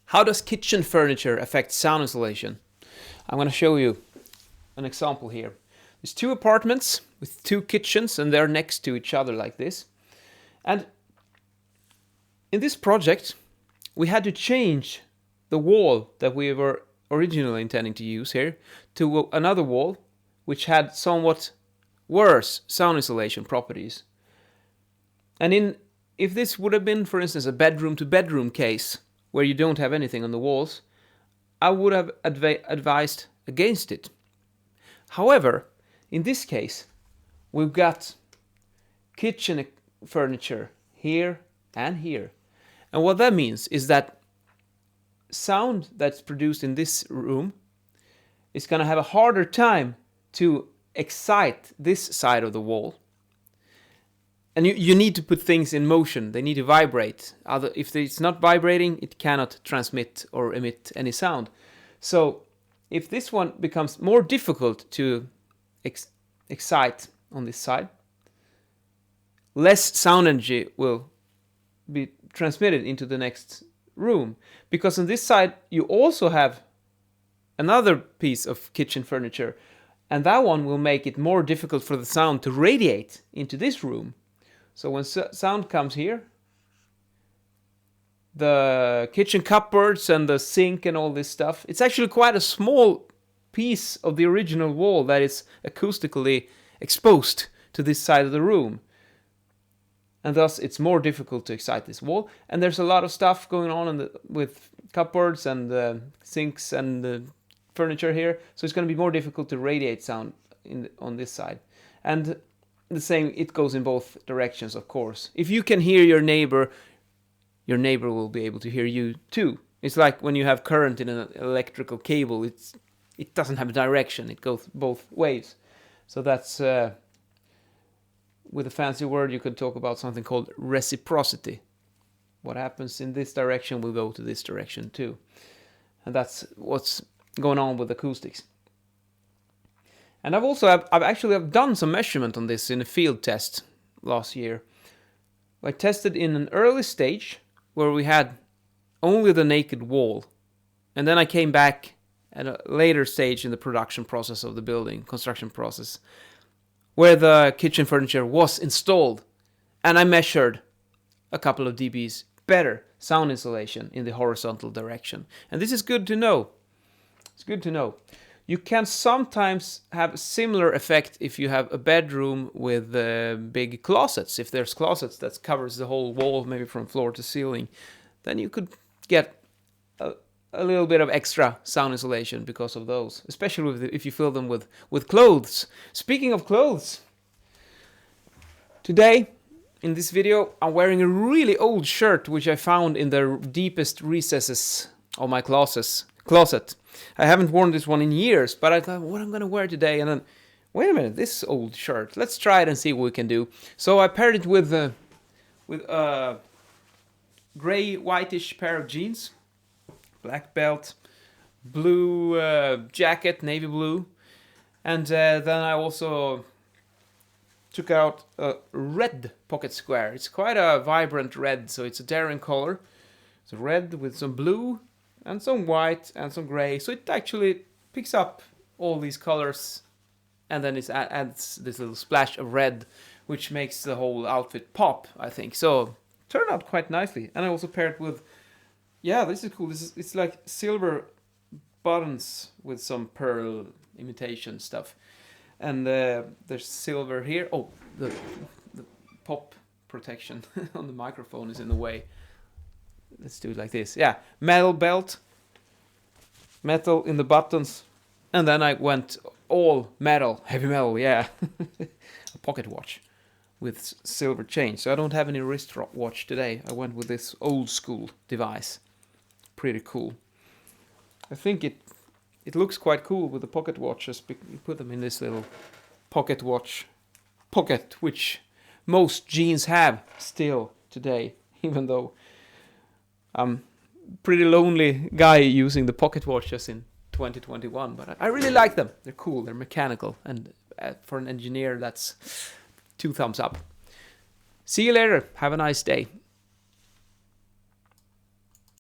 How does kitchen furniture affect sound insulation? I'm going to show you an example here. There's two apartments with two kitchens and they're next to each other like this. And in this project, we had to change the wall that we were originally intending to use here to another wall which had somewhat worse sound insulation properties. And if this would have been, for instance, a bedroom to bedroom case where you don't have anything on the walls, I would have advised against it. However, in this case, we've got kitchen furniture here and here. And what that means is that sound that's produced in this room is going to have a harder time to excite this side of the wall. And you need to put things in motion. They need to vibrate. If it's not vibrating, it cannot transmit or emit any sound. So if this one becomes more difficult to excite on this side, less sound energy will be transmitted into the next room. Because on this side, you also have another piece of kitchen furniture, and that one will make it more difficult for the sound to radiate into this room. So when sound comes here, the kitchen cupboards and the sink and all this stuff, it's actually quite a small piece of the original wall that is acoustically exposed to this side of the room. And thus it's more difficult to excite this wall. And there's a lot of stuff going on with cupboards and sinks and furniture here. So it's going to be more difficult to radiate sound on this side. And the same, it goes in both directions, of course. If you can hear your neighbor will be able to hear you too. It's like when you have current in an electrical cable, it doesn't have a direction, it goes both ways. So that's, with a fancy word, you could talk about something called reciprocity. What happens in this direction will go to this direction too. And that's what's going on with acoustics. And I've actually done some measurement on this in a field test last year. I tested in an early stage where we had only the naked wall. And then I came back at a later stage in the production process of the building, construction process, where the kitchen furniture was installed. And I measured a couple of dBs better sound insulation in the horizontal direction. And this is good to know. It's good to know. You can sometimes have a similar effect if you have a bedroom with big closets. If there's closets that covers the whole wall, maybe from floor to ceiling, then you could get a little bit of extra sound insulation because of those, especially if you fill them with clothes. Speaking of clothes, today in this video I'm wearing a really old shirt which I found in the deepest recesses of my closet. I haven't worn this one in years, but I thought, what I'm going to wear today? And then, wait a minute, this old shirt. Let's try it and see what we can do. So I paired it with a gray, whitish pair of jeans, black belt, blue jacket, navy blue. And then I also took out a red pocket square. It's quite a vibrant red, so it's a daring color. It's red with some blue and some white and some gray, so it actually picks up all these colors, and then it adds this little splash of red, which makes the whole outfit pop, I think. So turned out quite nicely. And I also paired it with, yeah, this is cool. It's like silver buttons with some pearl imitation stuff, and there's silver here. Oh, the pop protection on the microphone is in the way. Let's do it like this. Yeah, metal belt, metal in the buttons, and then I went all metal, heavy metal, yeah. A pocket watch with silver chain. So I don't have any wrist watch today. I went with this old school device. Pretty cool. I think it looks quite cool with the pocket watches. You put them in this little pocket watch pocket, which most jeans have still today, even though I'm pretty lonely guy using the pocket watches in 2021, but I really like them. They're cool, they're mechanical, and for an engineer, that's 2 thumbs up. See you later. Have a nice day.